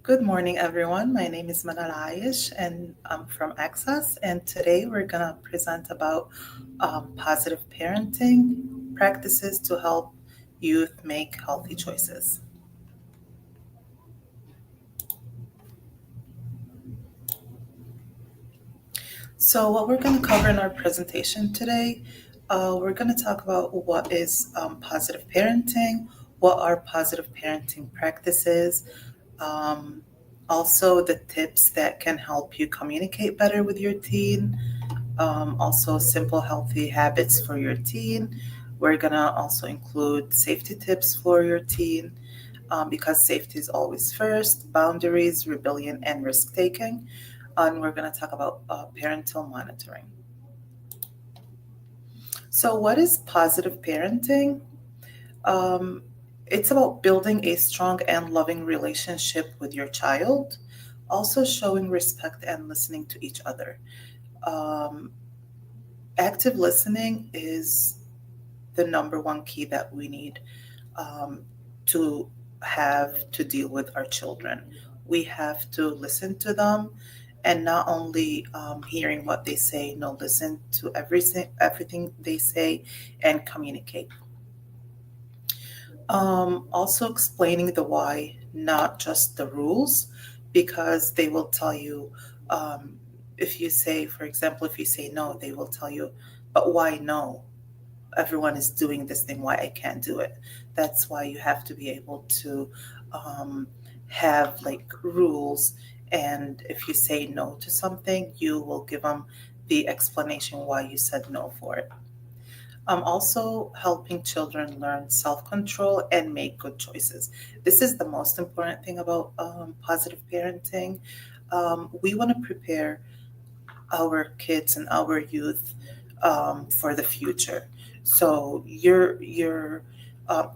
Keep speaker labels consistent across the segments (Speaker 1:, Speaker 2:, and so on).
Speaker 1: Good morning, everyone. My name is Manal Ayesh, and I'm from Access. And today we're going to present about positive parenting practices to help youth make healthy choices. So, what we're going to cover in our presentation today, we're going to talk about what is positive parenting, what are positive parenting practices, um, also the tips that can help you communicate better with your teen, also simple healthy habits for your teen. We're gonna also include safety tips for your teen because safety is always first, boundaries, rebellion, and risk taking. And we're gonna talk about parental monitoring. So, what is positive parenting? Um, it's about building a strong and loving relationship with your child, also showing respect and listening to each other. Um, Active listening is the number one key that we need um, to have to deal with our children. We have to listen to them and not only hearing what they say, no, listen to everything they say and communicate. Also, explaining the why, not just the rules, because they will tell you um, if you say, for example, if you say no, they will tell you, but why no? Everyone is doing this thing, why I can't do it? That's why you have to be able to um, have like rules. And if you say no to something, you will give them the explanation why you said no for it. Also helping children learn self control and make good choices. This is the most important thing about positive parenting. We want to prepare our kids and our youth for the future. So you're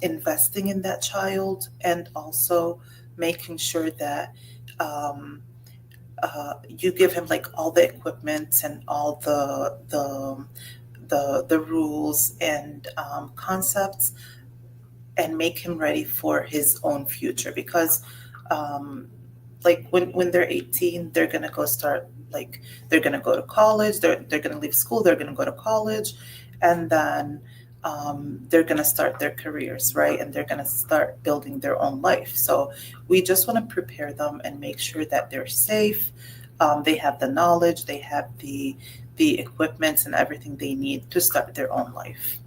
Speaker 1: investing in that child and also making sure that um, you give him like all the equipment and all the rules and concepts and make him ready for his own future because um, like when they're 18 they're gonna go start like they're gonna go to college, they're gonna leave school, they're gonna go to college, and then they're gonna start their careers, right, and they're gonna start building their own life. So we just want to prepare them and make sure that they're safe, they have the knowledge, they have the equipment and everything they need to start their own life.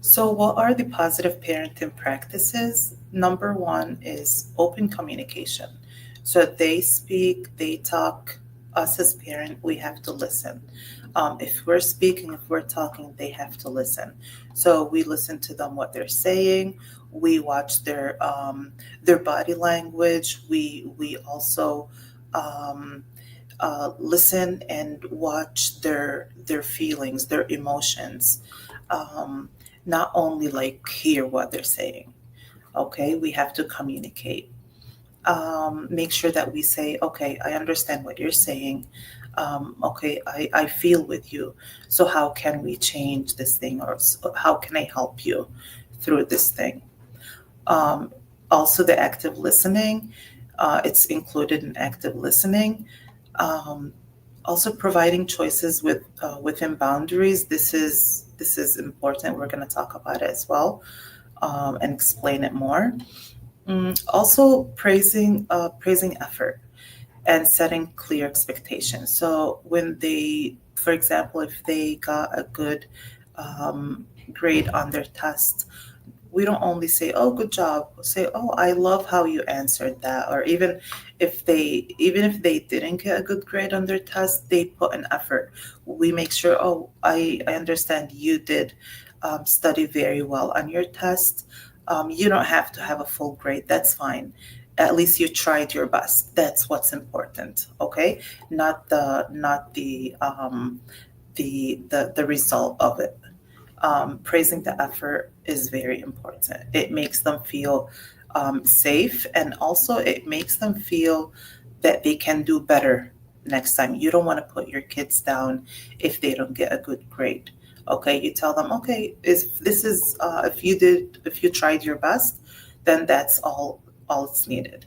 Speaker 1: So, what are the positive parenting practices? Number one is open communication. So, they speak, they talk. Us as parent, we have to listen. If we're speaking, if we're talking, they have to listen. So we listen to them what they're saying. We watch their body language. We also um, listen and watch their feelings, their emotions. Um, Not only like hear what they're saying. Okay, we have to communicate. Make sure that we say, okay, I understand what you're saying. Okay, I feel with you. So how can we change this thing, or how can I help you through this thing? Um, Also, the active listening. It's included in active listening. Um, Also, providing choices within boundaries. This is important. We're going to talk about it as well and explain it more. Also, praising effort and setting clear expectations. So when they, for example, if they got a good grade on their test, we don't only say, "Oh, good job." Say, "Oh, I love how you answered that." Or even if they didn't get a good grade on their test, they put an effort. We make sure, "Oh, I understand you did study very well on your test. You don't have to have a full grade. That's fine. At least you tried your best. That's what's important." Okay, not the result of it. Praising the effort is very important. It makes them feel safe, and also it makes them feel that they can do better next time. You don't want to put your kids down if they don't get a good grade. Okay, you tell them, okay, if this is if you tried your best, then that's all it's needed.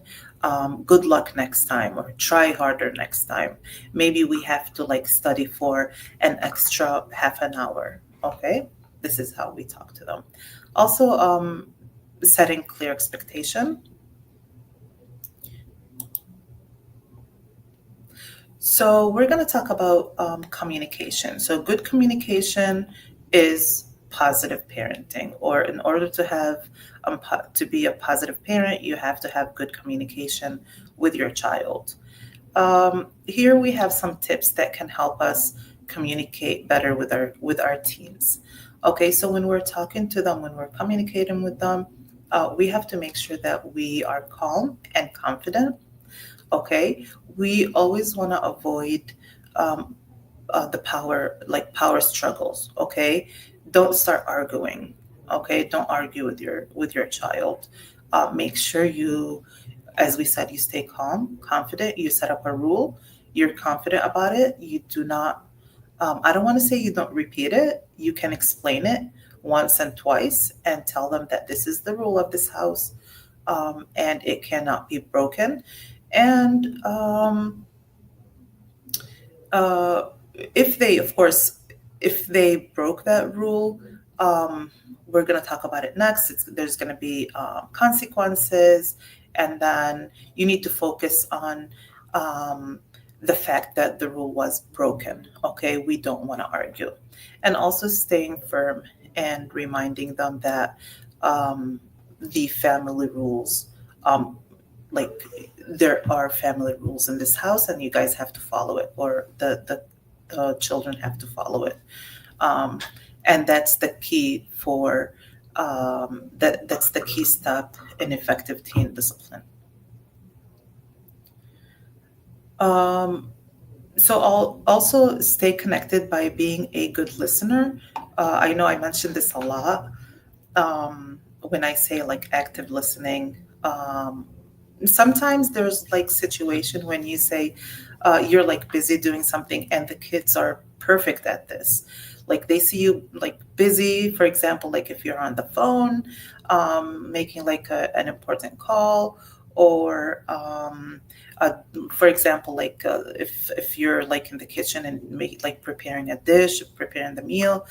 Speaker 1: Good luck next time, or try harder next time. Maybe we have to like study for an extra half an hour. Okay, this is how we talk to them. Also, setting clear expectation. So we're going to talk about communication. So good communication is positive parenting, or in order to have to be a positive parent, you have to have good communication with your child. Here we have some tips that can help us communicate better with our teens. Okay, so when we're talking to them, when we're communicating with them, we have to make sure that we are calm and confident. Okay, we always want to avoid um, the power struggles. Okay, don't start arguing. Okay, don't argue with your child. Make sure you, as we said, you stay calm, confident. You set up a rule. You're confident about it. You do not. I don't want to say you don't repeat it. You can explain it once and twice and tell them that this is the rule of this house, and it cannot be broken. And uh, if they, of course, if they broke that rule, um, we're going to talk about it next. There's going to be consequences, and then you need to focus on um, the fact that the rule was broken. Okay, we don't want to argue, and also staying firm and reminding them that the family rules. Like there are family rules in this house and you guys have to follow it, or the children have to follow it. um, and that's the key for that's the key step in effective teen discipline. um, so I'll also stay connected by being a good listener. I know I mentioned this a lot, when I say like active listening. Sometimes there's like situation when you say you're like busy doing something and the kids are perfect at this. Like they see you like busy, for example, like if you're on the phone making like an important call, or uh, for example, like if you're like in the kitchen and like preparing a dish, preparing the meal,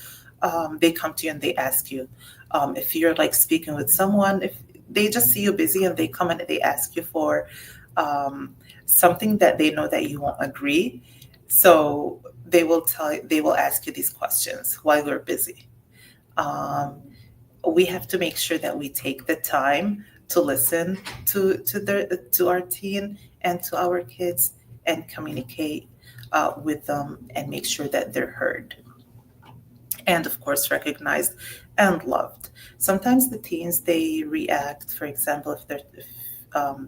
Speaker 1: they come to you and they ask you. If you're like speaking with someone, if they just see you busy and they come and they ask you for um, something that they know that you won't agree, so they will ask you these questions while we're busy. um, we have to make sure that we take the time to listen to our teen and to our kids, and communicate with them and make sure that they're heard, and of course recognized and loved. Sometimes the teens, they react, for example, if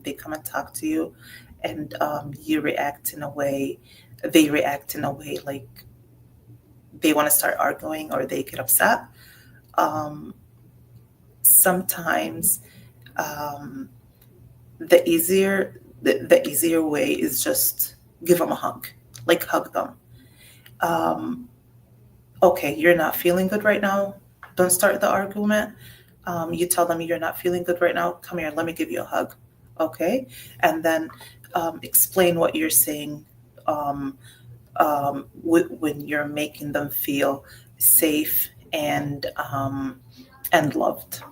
Speaker 1: they come and talk to you and you react in a way, they react in a way like they want to start arguing or they get upset. um, Sometimes um, the easier way is just give them a hug, like hug them. um, okay, you're not feeling good right now, don't start the argument. You tell them you're not feeling good right now, come here, let me give you a hug. Okay, and then explain what you're saying, um, when you're making them feel safe and loved.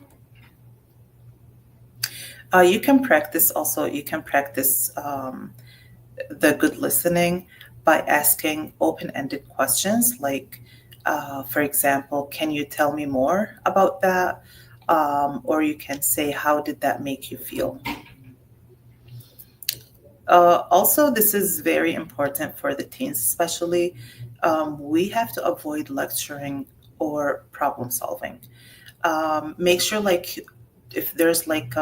Speaker 1: You can practice also, you can practice the good listening by asking open-ended questions like, for example, can you tell me more about that? Or you can say, how did that make you feel? Also, this is very important for the teens, especially. We have to avoid lecturing or problem solving. Make sure, like, if there's like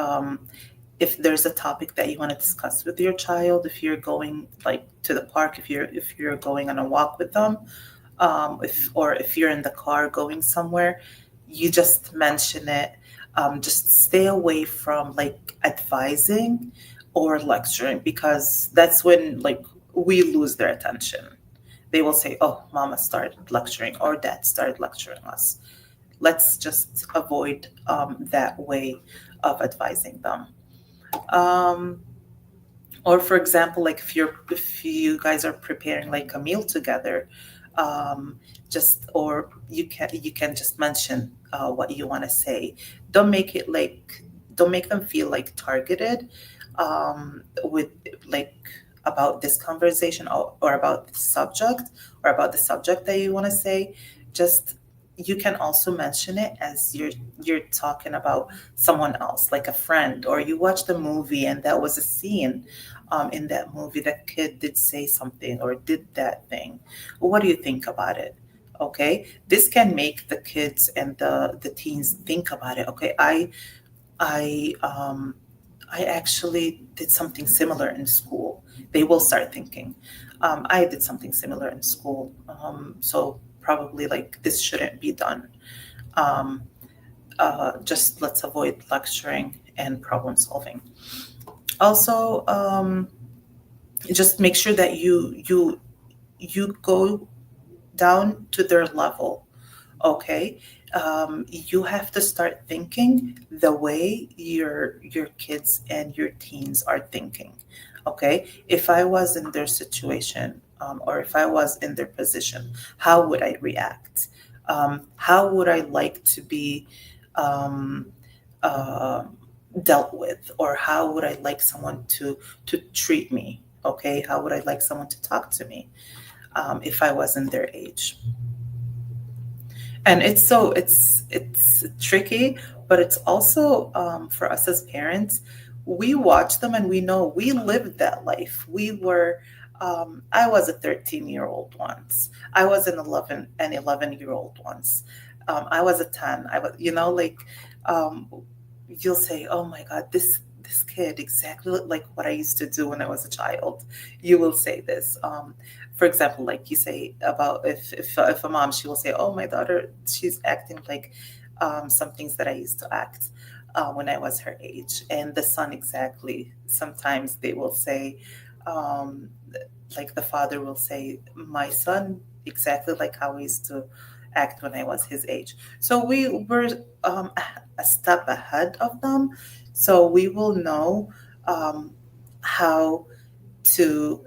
Speaker 1: if there's a topic that you want to discuss with your child, if you're going like to the park, if you're going on a walk with them, if you're in the car going somewhere, you just mention it. Just stay away from like advising or lecturing, because that's when like we lose their attention. They will say, oh, mama started lecturing or dad started lecturing us. Let's just avoid that way of advising them. Um, or for example, like if you guys are preparing like a meal together, um, just or you can just mention what you want to say. Don't make it like don't make them feel like targeted with like about this conversation, or about the subject, or about the subject that you want to say. Just you can also mention it as you're talking about someone else, like a friend, or you watched a movie and that was a scene in that movie. That kid did say something or did that thing. What do you think about it? Okay, this can make the kids and the teens think about it. Okay, I I actually did something similar in school. They will start thinking, I did something similar in school, so probably like this shouldn't be done. Um, just let's avoid lecturing and problem solving. Also, just make sure that you go down to their level. Okay, you have to start thinking the way your kids and your teens are thinking. Okay, if I was in their situation, or if I was in their position, how would I react? How would I like to be um, uh, dealt with, or how would I like someone to treat me? Okay, how would I like someone to talk to me if I was in their age? And it's tricky, but it's also for us as parents. We watch them and we know we lived that life. I was a 13-year-old once. I was an 11-year-old once. I was a 10. I was, like, um, you'll say, oh my God, this kid exactly like what I used to do when I was a child. You will say this. For example, like you say about if a mom, she will say, oh, my daughter, she's acting like some things that I used to act when I was her age. And the son, exactly. Sometimes they will say, um, like the father will say, my son, exactly like how I used to act when I was his age. So we were a step ahead of them. So we will know um, how to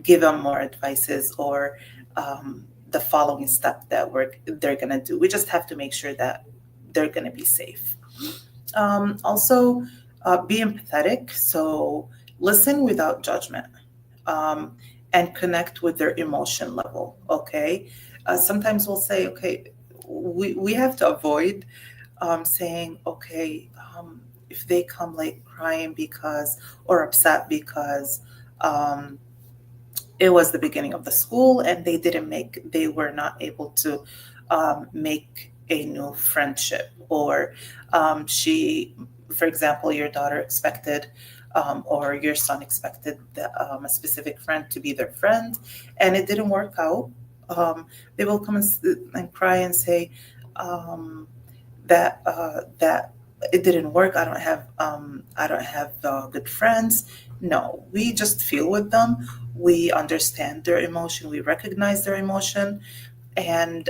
Speaker 1: give them more advices, or the following step that they're gonna do. We just have to make sure that they're gonna be safe. Also, be empathetic. So listen without judgment, um, and connect with their emotion level. Okay. Sometimes we'll say, okay, we have to avoid saying, okay, if they come like crying because, or upset because um, it was the beginning of the school and they were not able to make a new friendship, or for example, your daughter expected or your son expected a specific friend to be their friend, and it didn't work out. They will come and cry and say, that it didn't work. I don't have good friends. No, we just feel with them. We understand their emotion. We recognize their emotion, and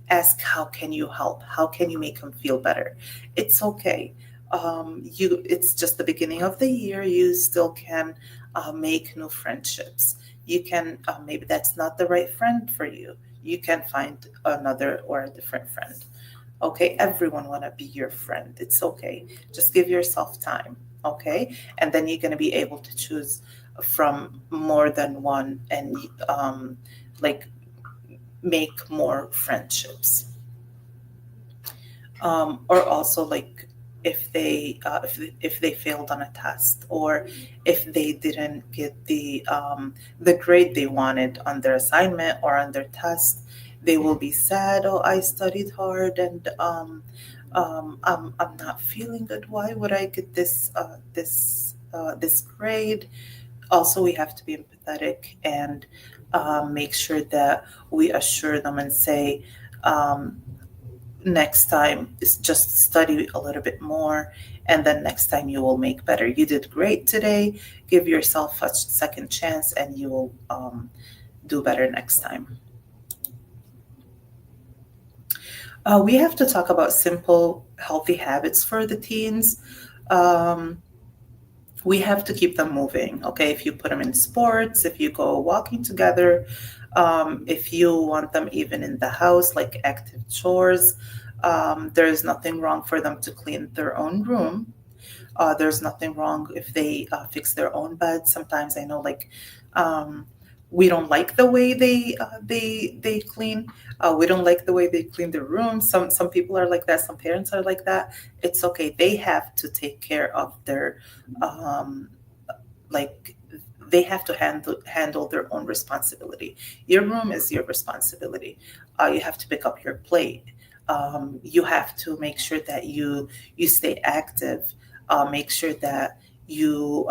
Speaker 1: ask, how can you help? How can you make them feel better? It's okay. It's just the beginning of the year. You still can make new friendships. You can maybe that's not the right friend for you. You can find another or a different friend. Okay, everyone want to be your friend. It's okay. Just give yourself time. Okay, and then you're going to be able to choose from more than one, and like make more friendships. Or also, like, if they failed on a test, or if they didn't get the grade they wanted on their assignment or on their test, they will be sad. Oh, I studied hard, and I'm not feeling good. Why would I get this grade? Also, we have to be empathetic and make sure that we assure them and say, um, next time is just study a little bit more, and then next time you will make better. You did great today. Give yourself a second chance, and do better next time. We have to talk about simple, healthy habits for the teens. Um, we have to keep them moving. Okay, if you put them in sports, if you go walking together, if you want them even in the house, like active chores, there's nothing wrong for them to clean their own room. There's nothing wrong if they fix their own bed. Sometimes I know, like, um, we don't like the way they clean. We don't like the way they clean their room. Some people are like that. Some parents are like that. It's okay. They have to take care of their um, like they have to handle their own responsibility. Your room is your responsibility. You have to pick up your plate. You have to make sure that you stay active. Make sure that you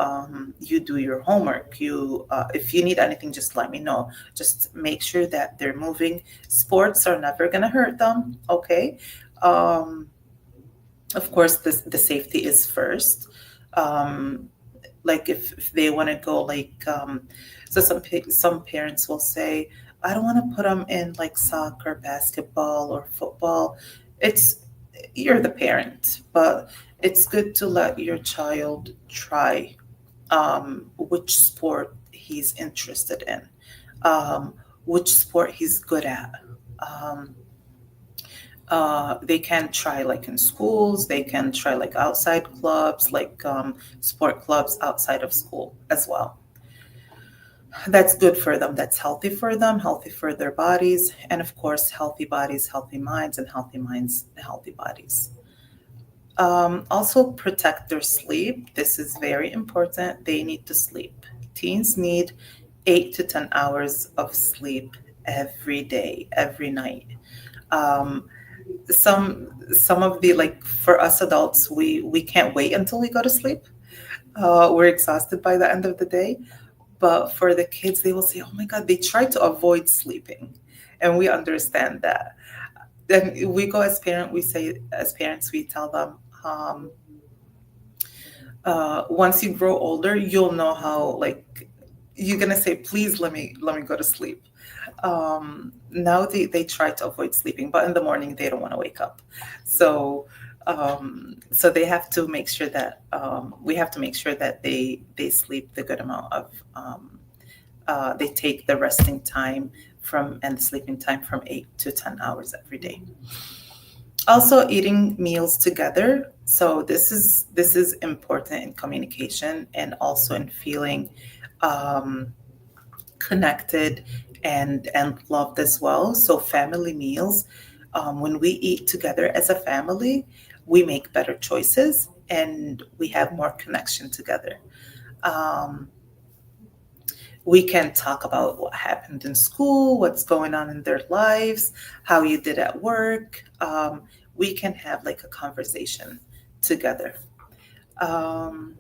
Speaker 1: do your homework. You if you need anything, just let me know. Just make sure that they're moving. Sports are never gonna hurt them. Okay. Um, of course, the safety is first. Um, like if they want to go like so some parents will say, I don't want to put them in like soccer, basketball, or football. It's You're the parent, but it's good to let your child try which sport he's interested in, um, which sport he's good at. um, they can try like in schools, they can try like outside clubs, like sport clubs outside of school as well. That's good for them, that's healthy for them, healthy for their bodies, and of course healthy bodies, healthy minds, and healthy minds, healthy bodies. Also protect their sleep. This is very important. They need to sleep. Teens need 8 to 10 hours of sleep every day, every night. um, some of the, like, for us adults, we can't wait until we go to sleep. We're exhausted by the end of the day. But for the kids, they will say, oh my god, they try to avoid sleeping, and we understand that. Then we go, as parents, we tell them, once you grow older, you'll know how, like, you're gonna say, please let me go to sleep. Now they try to avoid sleeping, but in the morning they don't want to wake up. So so they have to make sure that we have to make sure that they sleep the good amount of they take the resting time from and the sleeping time from 8 to 10 hours every day. Also, eating meals together. So this is important in communication and also in feeling um, connected and loved as well. So family meals, when we eat together as a family, we make better choices and we have more connection together. Um, we can talk about what happened in school, what's going on in their lives, how you did at work. We can have like a conversation together. Um,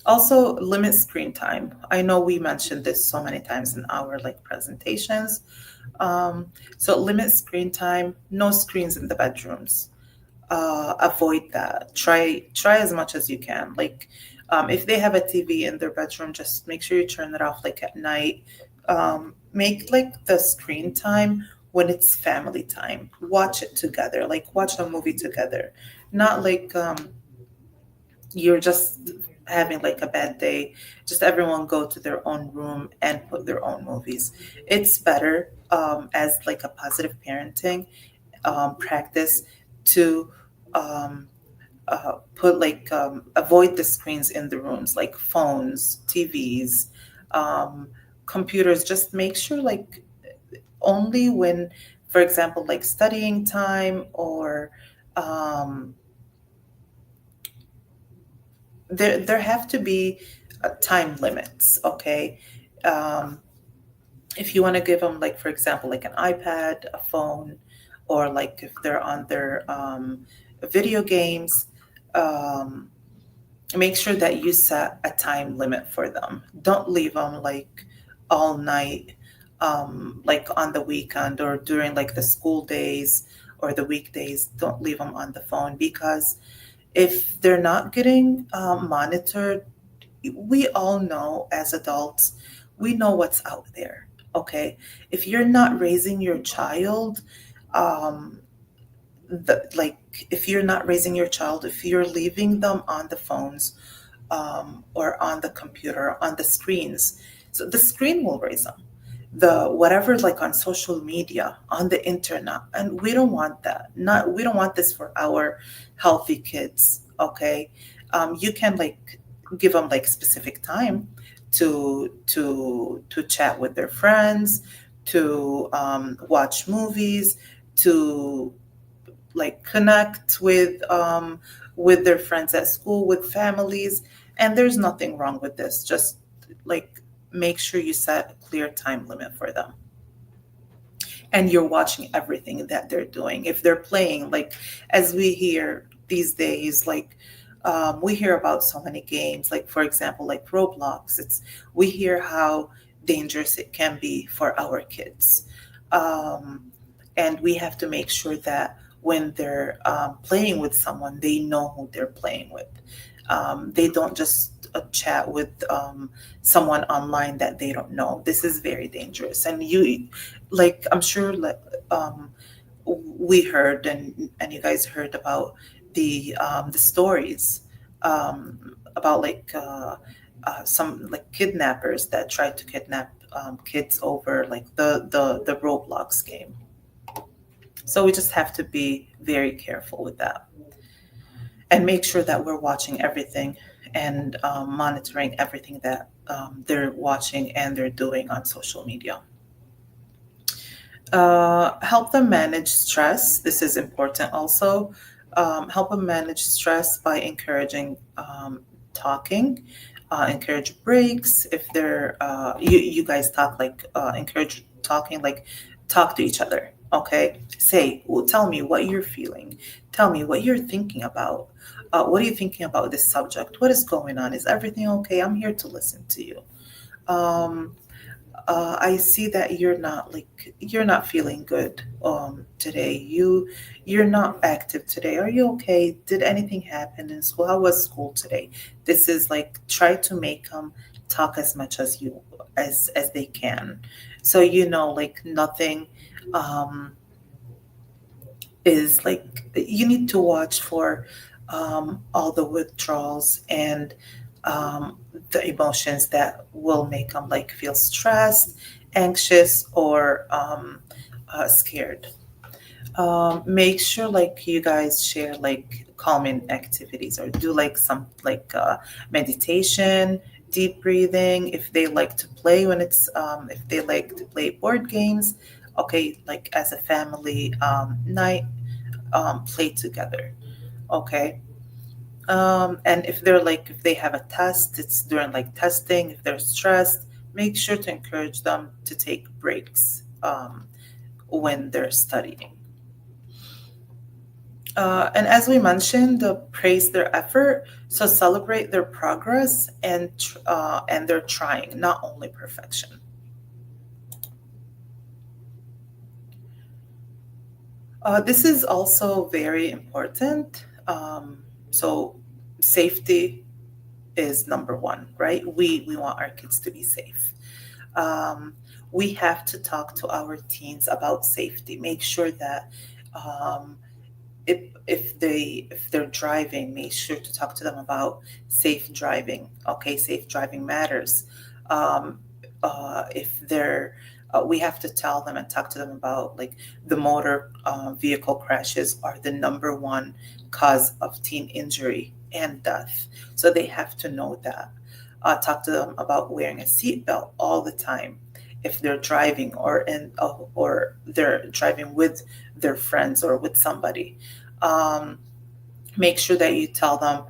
Speaker 1: Also, limit screen time. I know we mentioned this so many times in our like presentations. So limit screen time. No screens in the bedrooms. Avoid that. Try as much as you can. Like, if they have a TV in their bedroom, just make sure you turn it off like at night. Make like the screen time when it's family time. Watch it together. Like watch a movie together. Not like you're just having like a bad day, just everyone go to their own room and put their own movies. It's better, as like a positive parenting practice, to um, put like avoid the screens in the rooms, like phones, TVs, um, computers. Just make sure, like, only when, for example, like studying time, or um, there have to be time limits. Okay. um, if you want to give them, like, for example, like an iPad, a phone, or like if they're on their video games, um, make sure that you set a time limit for them. Don't leave them like all night, like on the weekend or during like the school days or the weekdays. Don't leave them on the phone, because if they're not getting monitored, we all know as adults, we know what's out there. Okay, if you're not raising your child, um, if you're not raising your child, if you're leaving them on the phones, or on the computer, on the screens, so the screen will raise them. The whatever, like on social media, on the internet, and we don't want that. Not we don't want this for our healthy kids. Okay, you can like give them like specific time to chat with their friends, to watch movies, to like connect with their friends at school, with families, and there's nothing wrong with this. Just like make sure you set a clear time limit for them, and you're watching everything that they're doing. If they're playing, like as we hear these days, like we hear about so many games, like for example, like Roblox. It's we hear how dangerous it can be for our kids, um, and we have to make sure that when they're playing with someone, they know who they're playing with. They don't just chat with someone online that they don't know. This is very dangerous, and you, like I'm sure, like we heard and you guys heard about the stories about like some like kidnappers that tried to kidnap kids over like the Roblox game. So we just have to be very careful with that and make sure that we're watching everything and monitoring everything that they're watching and they're doing on social media. Help them manage stress. This is important also. Help them manage stress by encouraging talking, encourage breaks. If they're, you guys talk, like, encourage talking, like, talk to each other. Okay. Say, well, tell me what you're feeling. Tell me what you're thinking about. What are you thinking about this subject? What is going on? Is everything okay? I'm here to listen to you. Um, I see that you're not feeling good today. You're not active today. Are you okay? Did anything happen in school? How was school today? This is like try to make them talk as much as you as they can. So like nothing um, is like you need to watch for all the withdrawals and the emotions that will make them like feel stressed, anxious, or scared. Make sure like you guys share like calming activities or do like some like meditation, deep breathing. If they like to play when it's if they like to play board games, okay, like as a family night, play together. Okay. And if they have a test, it's during like testing. If they're stressed, make sure to encourage them to take breaks when they're studying. And as we mentioned, praise their effort. So celebrate their progress and their trying, not only perfection. This is also very important. So safety is number one, right? We want our kids to be safe. Um, we have to talk to our teens about safety. Make sure that um, if they're driving, make sure to talk to them about safe driving. Okay, safe driving matters. Um, if they're We have to tell them and talk to them about like the motor vehicle crashes are the number one cause of teen injury and death. So they have to know that. Talk to them about wearing a seatbelt all the time if they're driving or they're driving with their friends or with somebody. Um, Make sure that you tell them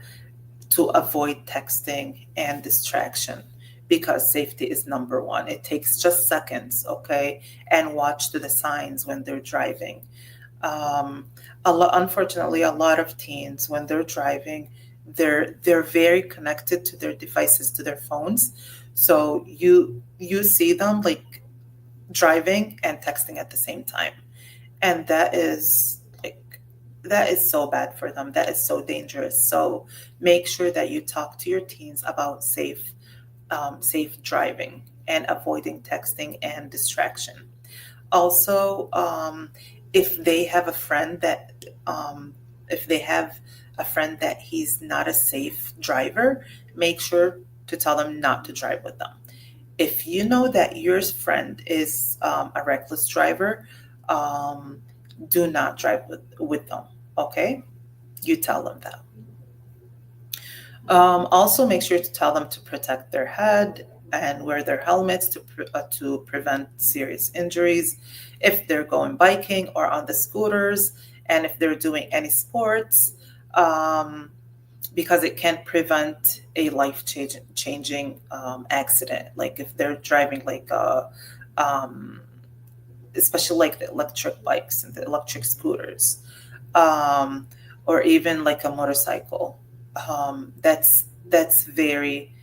Speaker 1: to avoid texting and distraction because safety is number one. It takes just seconds, okay? And watch to the signs when they're driving. Um, Unfortunately, a lot of teens, when they're driving, they're very connected to their devices, to their phones. So you see them like driving and texting at the same time, and that is so bad for them. That is so dangerous. So make sure that you talk to your teens about safe driving and avoiding texting and distraction. Also, if they have a friend that um, if they have a friend that he's not a safe driver, make sure to tell them not to drive with them. If you know that your friend is a reckless driver, um, do not drive with them. Okay, you tell them that. Also, make sure to tell them to protect their head and wear their helmets to prevent serious injuries if they're going biking or on the scooters, and if they're doing any sports, um, because it can prevent a changing accident. Like if they're driving um, especially like the electric bikes and the electric scooters, um, or even like a motorcycle. That's very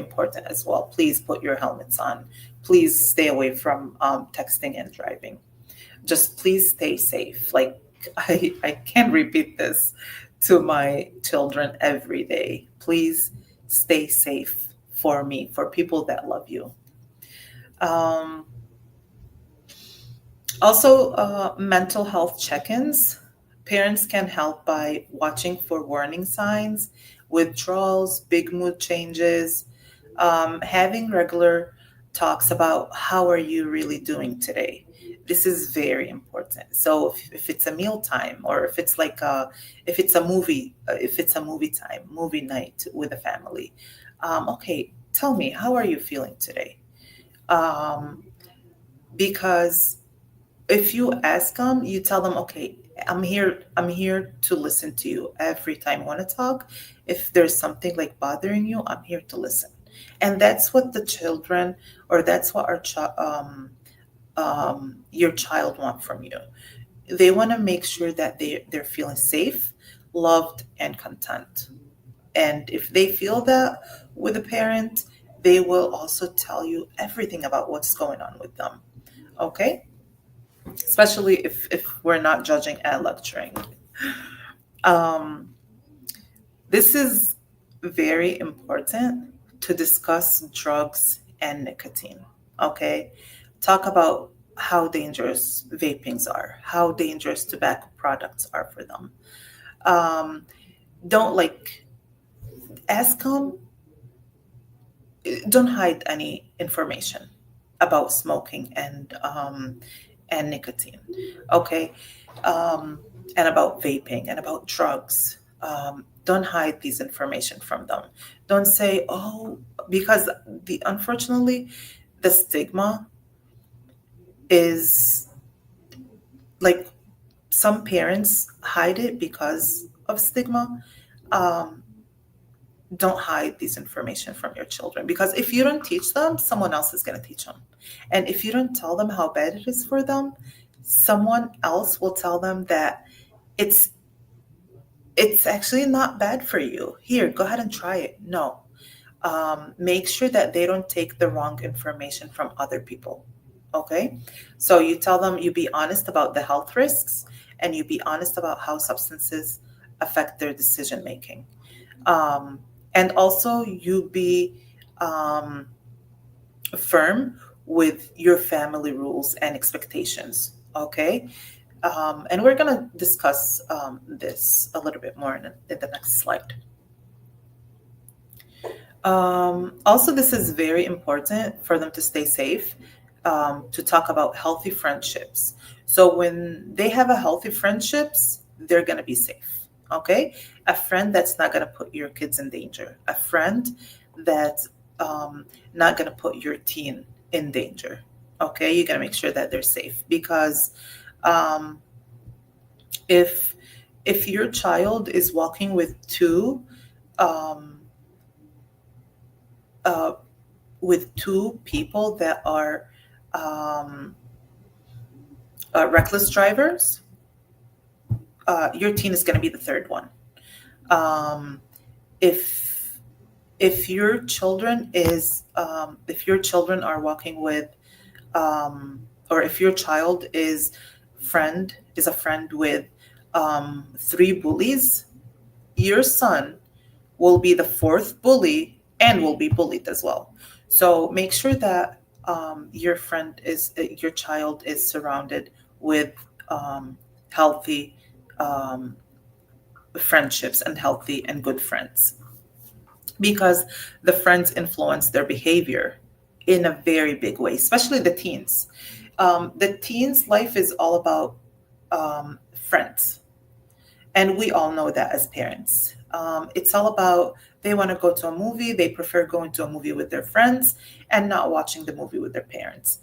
Speaker 1: important as well. Please put your helmets on. Please stay away from texting and driving. Just please stay safe. Like I can repeat this to my children every day. Please stay safe for me, for people that love you. Um, Also, mental health check ins. Parents can help by watching for warning signs, withdrawals, big mood changes, having regular talks about how are you really doing today. This is very important. So if it's a meal time, or if it's a movie time, movie night with a family, okay, tell me, how are you feeling today? Um, because if you ask them, you tell them, okay, I'm here to listen to you every time you want to talk. If there's something like bothering you, I'm here to listen. And that's what the children, or that's what your child want from you. They want to make sure that they're feeling safe, loved, and content. And if they feel that with a parent, they will also tell you everything about what's going on with them. Okay? Especially if we're not judging and lecturing. Um, this is very important to discuss drugs and nicotine. Okay, talk about how dangerous vapings are, how dangerous tobacco products are for them. Um, don't like ask them. Don't hide any information about smoking and nicotine. Okay, um, and about vaping and about drugs. Don't hide these information from them. Don't say, oh, because the unfortunately, the stigma is like some parents hide it because of stigma. Um, don't hide these information from your children, because if you don't teach them, someone else is going to teach them. And if you don't tell them how bad it is for them, someone else will tell them that it's it's actually not bad for you. Here, go ahead and try it. No. Make sure that they don't take the wrong information from other people. Okay? So you tell them, you be honest about the health risks, and you be honest about how substances affect their decision making. Um, and also, you be um, firm with your family rules and expectations. Okay? And we're going to discuss this a little bit more in the next slide. Also, this is very important for them to stay safe, to talk about healthy friendships. So when they have a healthy friendships, they're going to be safe. Okay? A friend that's not going to put your kids in danger. A friend that's not going to put your teen in danger. Okay? You got to make sure that they're safe, because um, if your child is walking um, uh, with two people that are um, reckless drivers, your teen is going to be the third one. Um, if your children are walking with, or if your child is a friend with three bullies, your son will be the fourth bully and will be bullied as well. So make sure that your child is surrounded with healthy um, friendships and healthy and good friends, because the friends influence their behavior in a very big way, especially the teens. The teens' life is all about friends, and we all know that as parents. It's all about, they want to go to a movie, they prefer going to a movie with their friends and not watching the movie with their parents.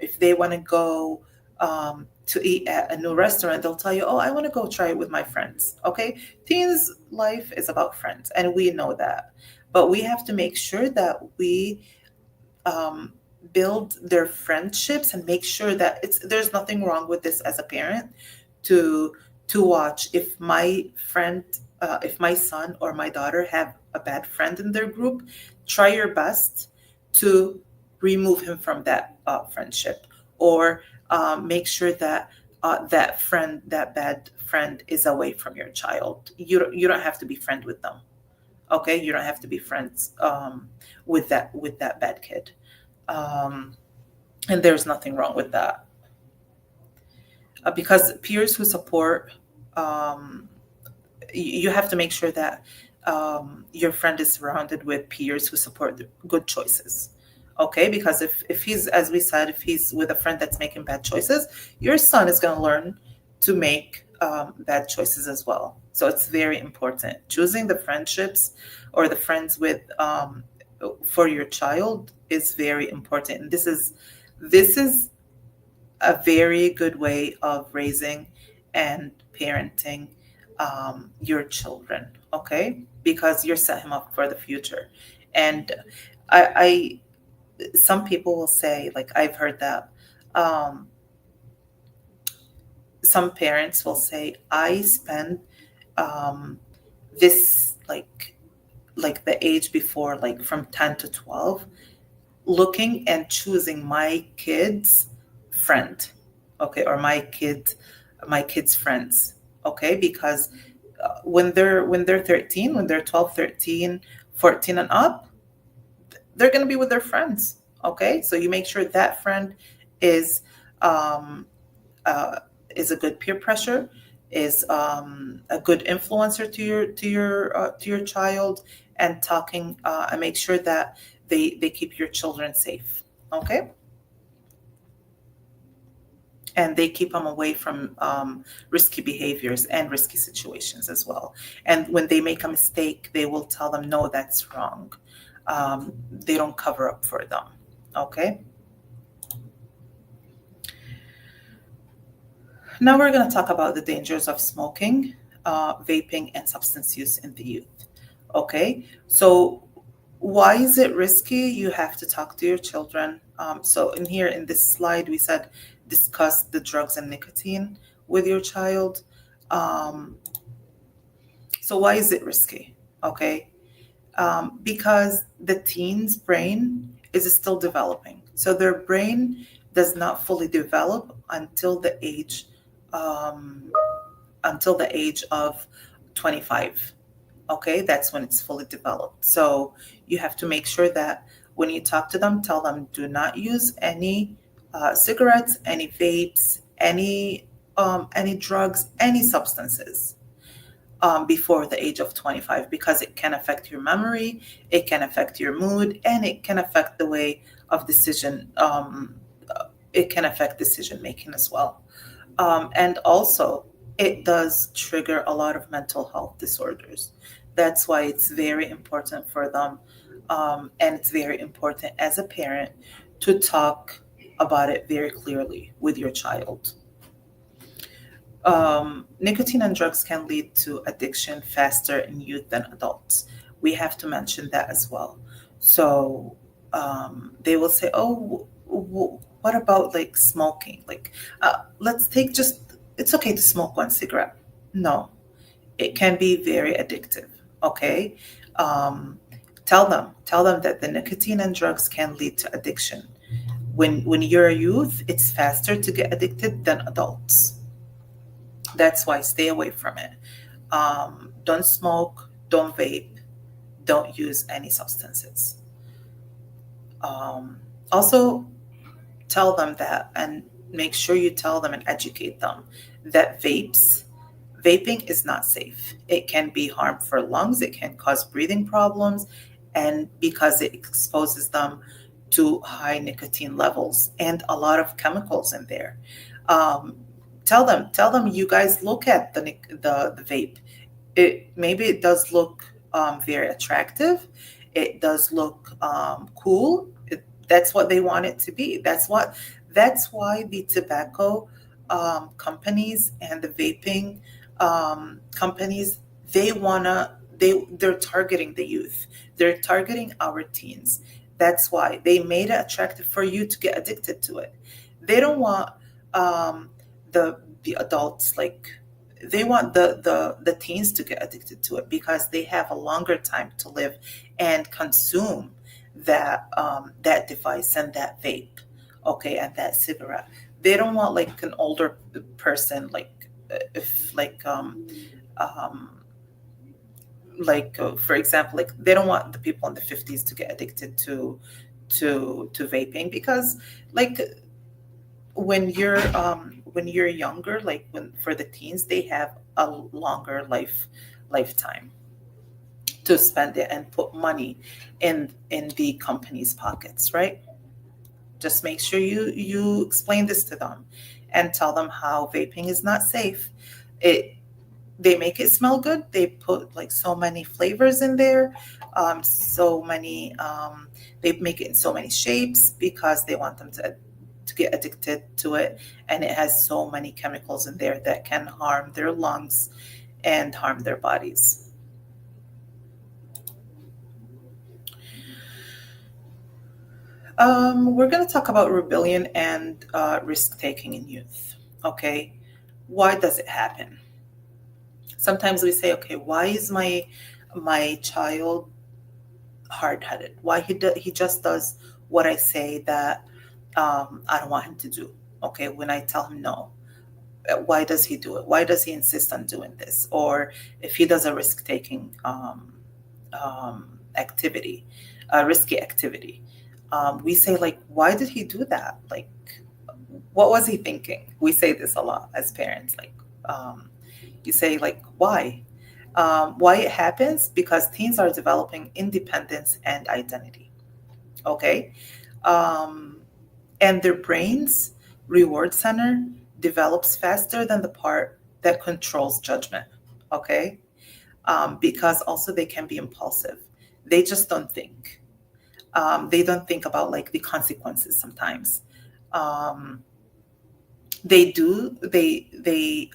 Speaker 1: If they want to go to eat at a new restaurant, they'll tell you, oh, I want to go try it with my friends. Okay. Teens' life is about friends, and we know that. But we have to make sure that we um, build their friendships and make sure that there's nothing wrong with this as a parent to watch if my friend, if my son or my daughter have a bad friend in their group. Try your best to remove him from that friendship, or make sure that that bad friend is away from your child. You don't have to be friend with them. Okay, you don't have to be friends with that bad kid. um, and there's nothing wrong with that, because peers who support, um, you have to make sure that your friend is surrounded with peers who support the good choices. Okay, because if he's, as we said, if he's with a friend that's making bad choices, your son is going to learn to make bad choices as well. So it's very important choosing the friendships or the friends with for your child is very important. And this is a very good way of raising and parenting your children. Okay, because you're setting him up for the future. And I some people will say, like, I've heard that um, some parents will say, I spend um, this like the age before, like from 10 to 12, looking and choosing my kid's friend. Okay, or my kids friends. Okay, because when they're 13, when they're 12, 13, 14 and up, they're going to be with their friends. Okay, so you make sure that friend is um, uh, is a good peer pressure, is a good influencer to your child, and talking and make sure that they keep your children safe. Okay, and they keep them away from risky behaviors and risky situations as well. And when they make a mistake, they will tell them, no, that's wrong. They don't cover up for them. Okay. Now we're going to talk about the dangers of smoking, vaping, and substance use in the youth. Okay, so why is it risky? You have to talk to your children. So in here in this slide, we said discuss the drugs and nicotine with your child. Um, so why is it risky? Okay, because the teen's brain is still developing. So their brain does not fully develop um, until the age of 25. Okay, that's when it's fully developed. So you have to make sure that when you talk to them, tell them do not use any cigarettes, any vapes, any drugs, any substances before the age of 25, because it can affect your memory, it can affect your mood, and it can affect the way of decision. It can affect decision making as well. And also, it does trigger a lot of mental health disorders. That's why it's very important for them, and it's very important as a parent to talk about it very clearly with your child. Nicotine and drugs can lead to addiction faster in youth than adults. We have to mention that as well. So they will say, "Oh, what about like smoking? Like, let's take just it's okay to smoke one cigarette." No, it can be very addictive. Okay, um, tell them that the nicotine and drugs can lead to addiction. When you're a youth, it's faster to get addicted than adults. That's why stay away from it. Don't smoke, don't vape, don't use any substances. Um, Also, tell them that, and make sure you tell them and educate them that vaping is not safe. It can be harm for lungs, it can cause breathing problems, and because it exposes them to high nicotine levels and a lot of chemicals in there. Um, tell them, you guys look at the vape. It does look very attractive. It does look cool. That's what they want it to be. That's why the tobacco companies and the vaping companies, they're targeting the youth. They're targeting our teens. That's why they made it attractive for you to get addicted to it. They don't want um, the adults, like, they want the teens to get addicted to it because they have a longer time to live and consume that device and that vape, okay, and that cigarette. They don't want like an older person, if um for example, like, they don't want the people in the 50s to get addicted to vaping, because like when you're younger, like when for the teens, they have a longer lifetime to spend it and put money in the company's pockets, right? Just make sure you explain this to them and tell them how vaping is not safe. It They make it smell good. They put like so many flavors in there, so many. They make it in so many shapes because they want them to get addicted to it, and it has so many chemicals in there that can harm their lungs and harm their bodies. We're going to talk about rebellion and risk taking in youth. Okay, why does it happen? Sometimes we say, okay, why is my child hard headed? Why he just does what I say that I don't want him to do? Okay, when I tell him no, why does he do it? Why does he insist on doing this? Or if he does a risk taking activity, a risky activity, we say, like, why did he do that? Like, what was he thinking? We say this a lot as parents. Like, you say, like, why? Why it happens? Because teens are developing independence and identity. Okay, um, and their brains reward center develops faster than the part that controls judgment. Okay, because also they can be impulsive. They just don't think. They don't think about like the consequences sometimes. Um, they do they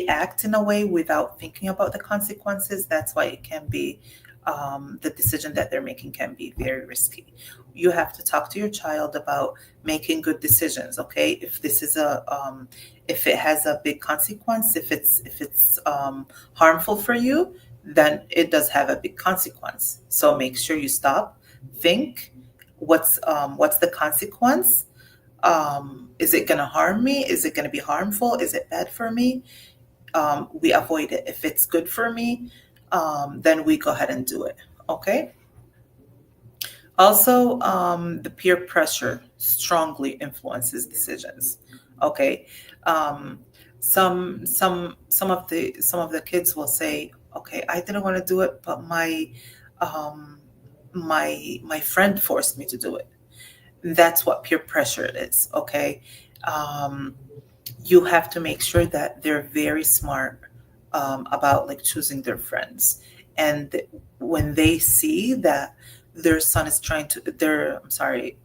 Speaker 1: act in a way without thinking about the consequences. That's why it can be the decision that they're making can be very risky. You have to talk to your child about making good decisions. Okay, if this is a if it has a big consequence, if it's harmful for you, then it does have a big consequence. So make sure you stop, think, what's the consequence. Is it going to harm me? Is it going to be harmful? Is it bad for me? We avoid it. If it's good for me, then we go ahead and do it. Okay. Also, the peer pressure strongly influences decisions. Okay. Um, some of the kids will say, "Okay, I didn't want to do it, but um, my friend forced me to do it." That's what peer pressure is. Okay. um, you have to make sure that they're very smart about like choosing their friends, and when they see that their son is trying to their I'm sorry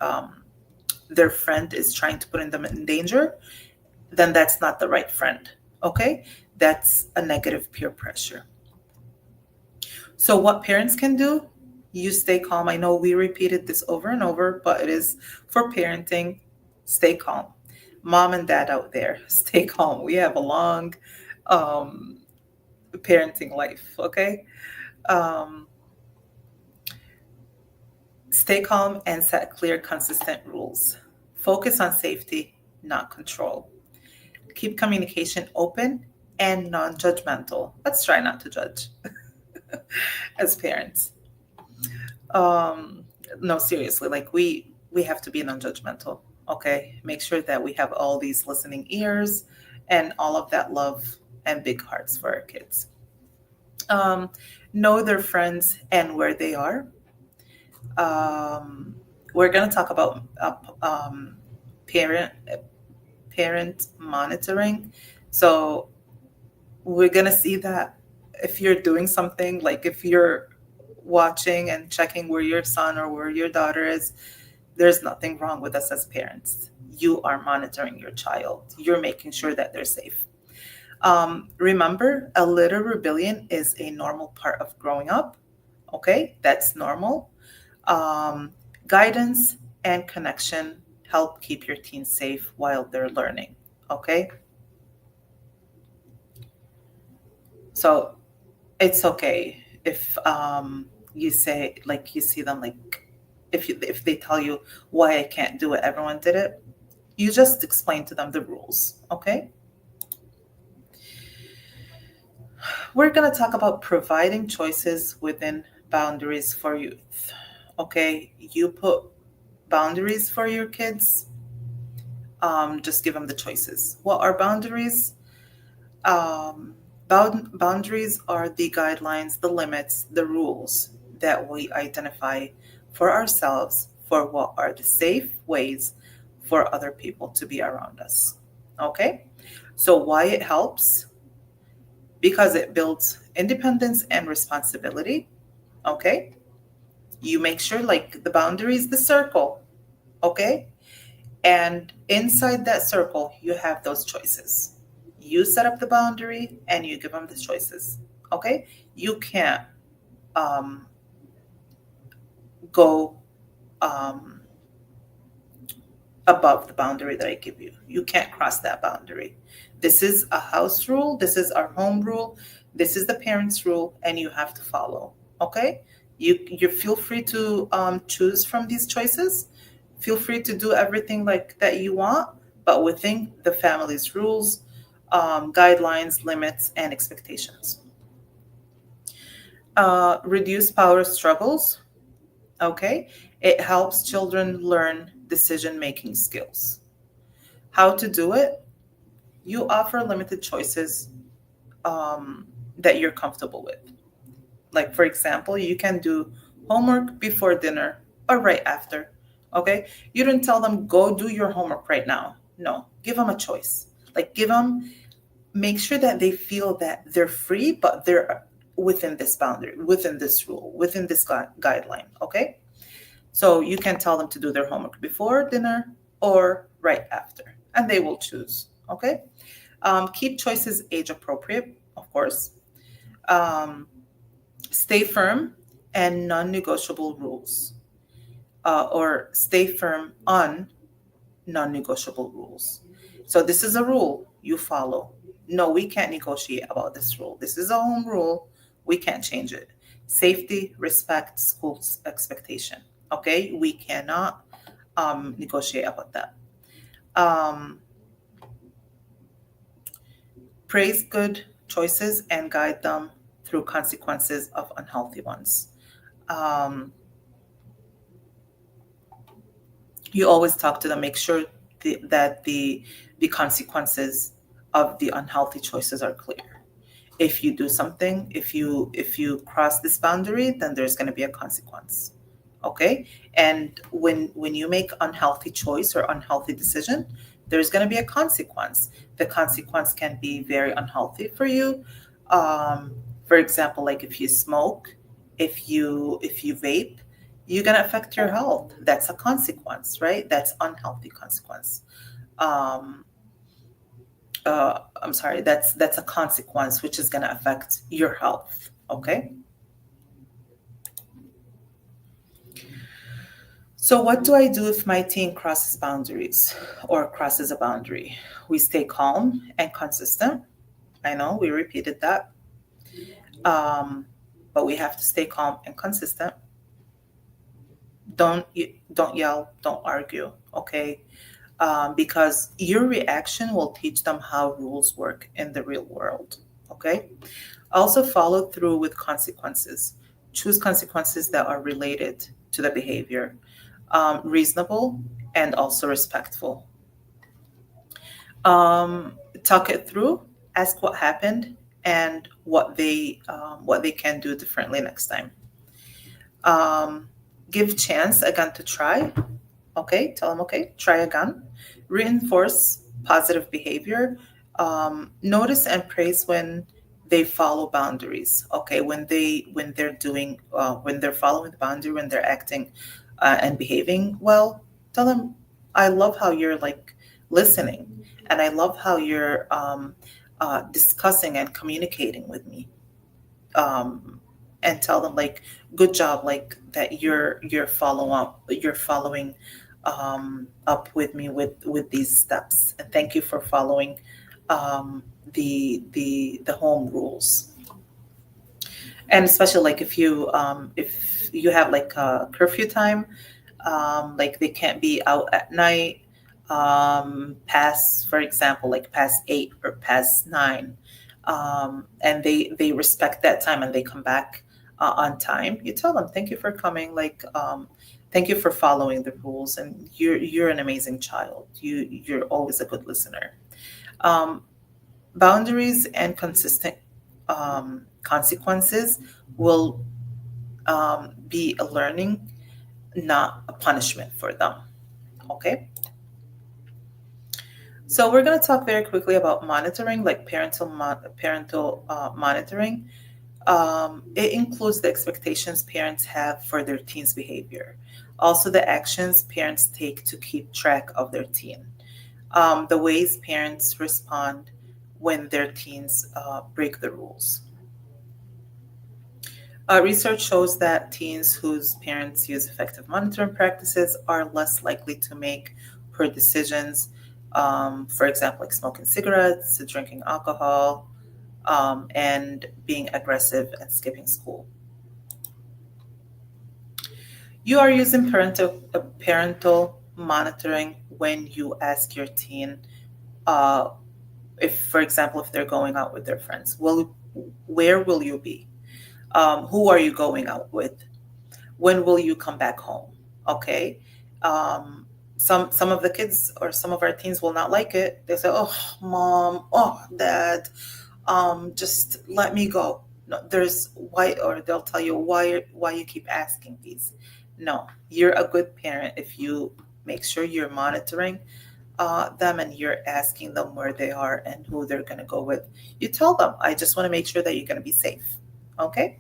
Speaker 1: their friend is trying to put them in danger, then that's not the right friend. Okay, that's a negative peer pressure. So, what parents can do, you stay calm. I know we repeated this over and over, but it is for parenting. Stay calm. Mom and dad out there, stay calm. We have a long um, parenting life, okay? Um, Stay calm and set clear, consistent rules. Focus on safety, not control. Keep communication open and non judgmental. Let's try not to judge as parents. Um, no, seriously, like we have to be non-judgmental. Okay, make sure that we have all these listening ears and all of that love and big hearts for our kids. um, know their friends and where they are. um, we're going to talk about parent parent monitoring. So we're going to see that if you're doing something, like if you're watching and checking where your son or where your daughter is, there's nothing wrong with us as parents. You are monitoring your child, you're making sure that they're safe. Remember, a little rebellion is a normal part of growing up. Okay, that's normal. um, Guidance and connection help keep your teens safe while they're learning. Okay, so it's okay if you say, like, you see them, like, if they tell you why I can't do it, everyone did it, you just explain to them the rules. Okay, we're going to talk about providing choices within boundaries for youth. Okay, you put boundaries for your kids. Just give them the choices. What are boundaries? um, Boundaries are the guidelines, the limits, the rules that we identify for ourselves for what are the safe ways for other people to be around us. Okay, so why it helps? Because it builds independence and responsibility. Okay, you make sure, like, the boundaries, the circle. Okay, and inside that circle, you have those choices. You set up the boundary and you give them the choices. Okay? You can't um, go um, above the boundary that I give you. You can't cross that boundary. This is a house rule. This is our home rule. This is the parents' rule, and you have to follow. Okay? You feel free to choose from these choices. Feel free to do everything like that you want, but within the family's rules, guidelines, limits, and expectations. Reduce power struggles. Okay, it helps children learn decision making skills. How to do it? You offer limited choices that you're comfortable with. Like, for example, you can do homework before dinner or right after. Okay, you don't tell them go do your homework right now. No, give them a choice. Like, give them, make sure that they feel that they're free, but they're within this boundary, within this rule, within this guideline. Okay, so you can tell them to do their homework before dinner or right after, and they will choose. Okay, keep choices age appropriate, of course. Um, Stay firm and non-negotiable rules, or stay firm on non-negotiable rules. So this is a rule you follow. No, we can't negotiate about this rule. This is a home rule. We can't change it. Safety, respect, school's expectation. Okay, we cannot negotiate about that. Um, Praise good choices and guide them through consequences of unhealthy ones. Um, you always talk to them, make sure that the consequences of the unhealthy choices are clear. If you do something, if you cross this boundary, then there's going to be a consequence. Okay, and when you make unhealthy choice or unhealthy decision, there's going to be a consequence. The consequence can be very unhealthy for you. For example, like if you smoke, if you vape, you're going to affect your health. That's a consequence, right? That's unhealthy consequence. um, I'm sorry, that's a consequence which is going to affect your health. Okay. So what do I do if my teen crosses boundaries or crosses a boundary? We stay calm and consistent. I know we repeated that, um, but we have to stay calm and consistent. Don't yell, don't argue. Okay, because your reaction will teach them how rules work in the real world. Okay. Also, follow through with consequences. Choose consequences that are related to the behavior, reasonable and also respectful. Talk it through, ask what happened and what they can do differently next time. Um, Give chance again to try. Okay, tell them, okay, try again. Reinforce positive behavior. Notice and praise when they follow boundaries. Okay, when they're doing when they're following the boundary, when they're acting and behaving well, tell them, I love how you're like listening, and I love how you're discussing and communicating with me. Um, and tell them like, good job, like that you're following up with me with these steps, and thank you for following the home rules. And especially like if you have like a curfew time, like they can't be out at night past, for example, like past 8 or past 9, and they respect that time and they come back on time. You tell them, thank you for coming, like thank you for following the rules, and you're an amazing child, you're always a good listener. um, Boundaries and consistent consequences will be a learning, not a punishment for them. Okay. So we're going to talk very quickly about monitoring, like parental monitoring. It includes the expectations parents have for their teen's behavior, also the actions parents take to keep track of their teen, the ways parents respond when their teens break the rules. Research shows that teens whose parents use effective monitoring practices are less likely to make poor decisions. For example, like smoking cigarettes, drinking alcohol, and being aggressive and skipping school. You are using parental monitoring when you ask your teen, uh, if, for example, if they're going out with their friends, where will you be? Who are you going out with? When will you come back home? Okay. um, some of the kids or some of our teens will not like it. They say, oh mom, oh dad, just let me go. No, there's why, or they'll tell you why you keep asking these. No, you're a good parent if you make sure you're monitoring them and you're asking them where they are and who they're going to go with. You tell them, I just want to make sure that you're going to be safe. Okay.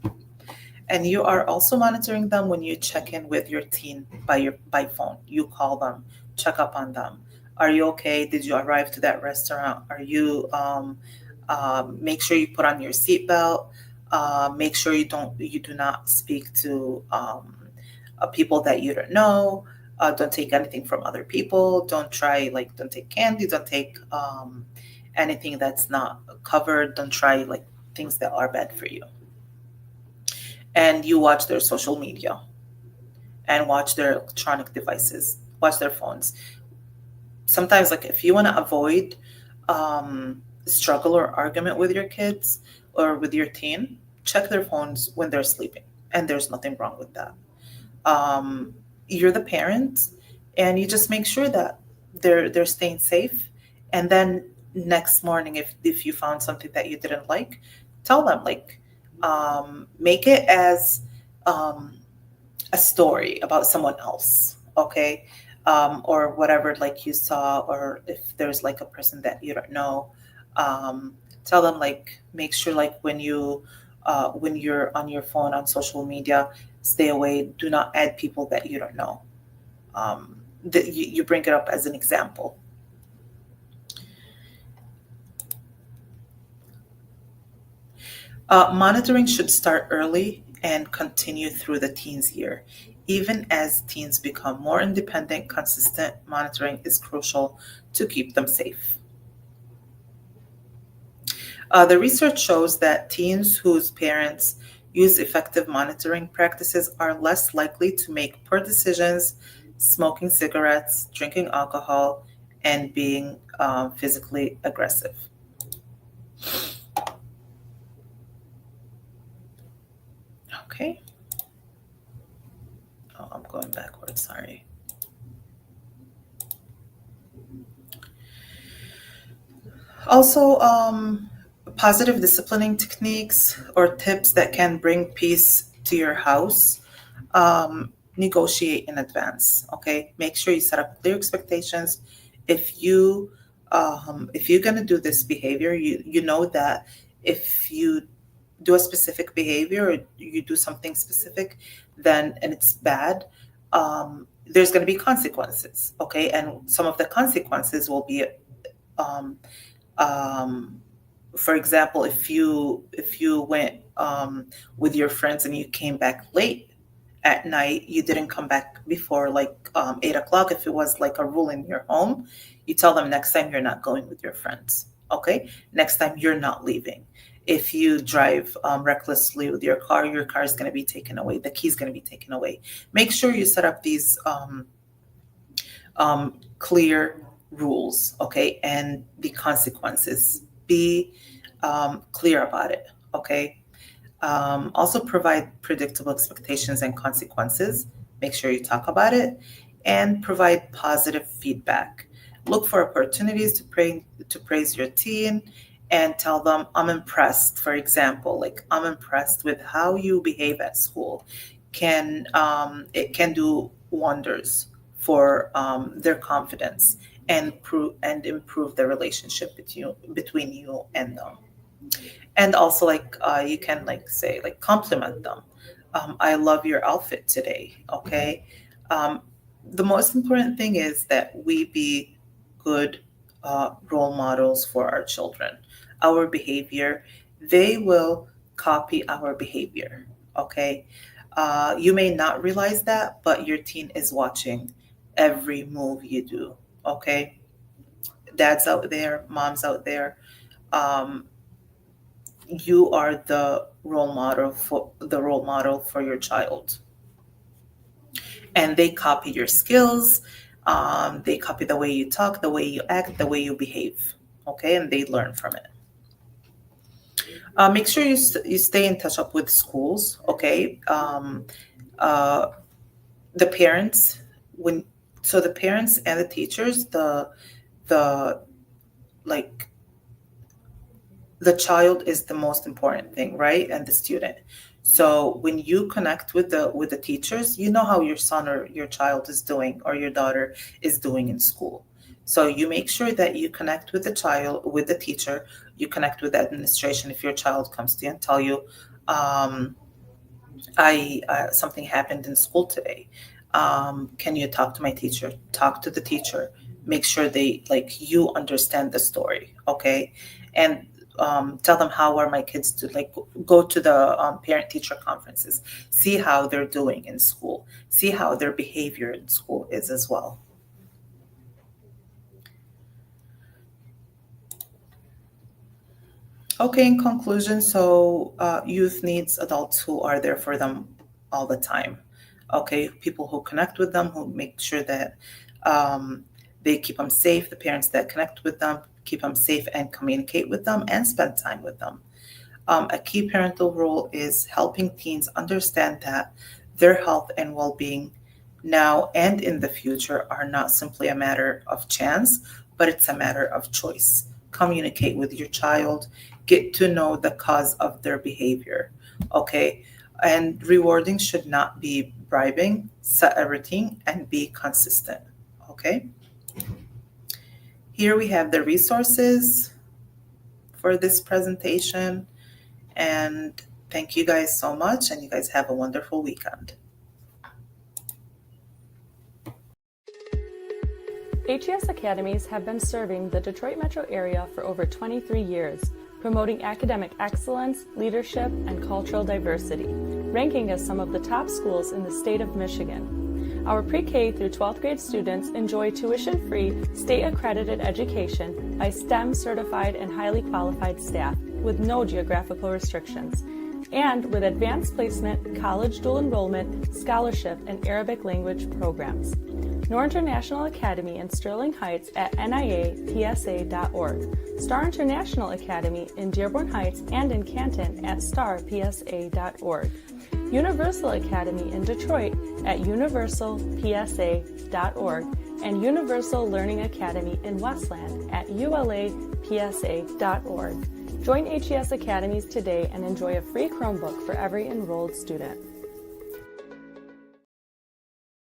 Speaker 1: And you are also monitoring them when you check in with your teen by phone. You call them, check up on them. Are you okay? Did you arrive to that restaurant? Are you make sure you put on your seatbelt. Make sure you do not speak to people that you don't know. Don't take anything from other people. Don't take candy. Don't take anything that's not covered. Don't try like things that are bad for you. And you watch their social media and watch their electronic devices, watch their phones. Sometimes, like if you want to avoid struggle or argument with your kids or with your teen, check their phones when they're sleeping, and there's nothing wrong with that. Um, you're the parent, and you just make sure that they're staying safe. And then next morning, if you found something that you didn't like, tell them, like make it as um, a story about someone else, okay? Or whatever, like you saw, or if there's like a person that you don't know, um, tell them, like make sure like when you're on your phone on social media, stay away. Do not add people that you don't know. That you bring it up as an example. Monitoring should start early and continue through the teens year. Even as teens become more independent, consistent monitoring is crucial to keep them safe. The research shows that teens whose parents use effective monitoring practices are less likely to make poor decisions, smoking cigarettes, drinking alcohol, and being physically aggressive. Okay. Oh, I'm going backwards, sorry. Also, positive disciplining techniques or tips that can bring peace to your house. Negotiate in advance. Okay, make sure you set up clear expectations. If you're gonna do this behavior, you know that if you do a specific behavior or you do something specific, then and it's bad, there's going to be consequences. Okay, and some of the consequences will be um, um, for example, if you went with your friends and you came back late at night, you didn't come back before like 8 o'clock. If it was like a rule in your home, you tell them next time you're not going with your friends. Okay, next time you're not leaving. If you drive recklessly with your car is going to be taken away. The key's going to be taken away. Make sure you set up these clear rules, okay, and the consequences. Be clear about it, okay. Also, provide predictable expectations and consequences. Make sure you talk about it and provide positive feedback. Look for opportunities to praise your teen and tell them, I'm impressed. For example, like, I'm impressed with how you behave at school. It can do wonders for their confidence and improve the relationship between you and them. And also, like, you can like say, like, compliment them. I love your outfit today. Okay. um, the most important thing is that we be good role models for our children. Our behavior, they will copy our behavior. Okay. You may not realize that, but your teen is watching every move you do. Okay. Dads out there, moms out there, um, you are the role model for your child, and they copy your skills. They copy the way you talk, the way you act, the way you behave. Okay, and they learn from it. Make sure you stay in touch up with schools. Okay. Uh, the parents when so the parents and the teachers, the like the child is the most important thing, right? And the student. So when you connect with the teachers, you know how your son or your child is doing, or your daughter is doing in school. So you make sure that you connect with the child, with the teacher. You connect with the administration. If your child comes to you and tell you, um, I something happened in school today. Can you talk to my teacher? Talk to the teacher. Make sure they, like, you understand the story, okay? And tell them, how are my kids do? Like, go to the parent teacher conferences. See how they're doing in school. See how their behavior in school is as well. Okay, in conclusion, so youth needs adults who are there for them all the time. Okay, people who connect with them, who make sure that um, they keep them safe, the parents that connect with them, keep them safe and communicate with them and spend time with them. A key parental role is helping teens understand that their health and well being now and in the future are not simply a matter of chance, but it's a matter of choice. Communicate with your child, get to know the cause of their behavior, okay? And rewarding should not be bribing, set a routine, and be consistent, okay? Here we have the resources for this presentation. And thank you guys so much, and you guys have a wonderful weekend.
Speaker 2: HES Academies have been serving the Detroit metro area for over 23 years, promoting academic excellence, leadership, and cultural diversity, ranking as some of the top schools in the state of Michigan. Our pre-K through 12th grade students enjoy tuition-free, state-accredited education by STEM certified and highly qualified staff with no geographical restrictions, and with advanced placement, college dual enrollment, scholarship, and Arabic language programs. Noor International Academy in Sterling Heights at niapsa.org, Star International Academy in Dearborn Heights and in Canton at starpsa.org, Universal Academy in Detroit at universalpsa.org, and Universal Learning Academy in Westland at ulapsa.org. Join HES Academies today and enjoy a free Chromebook for every enrolled student.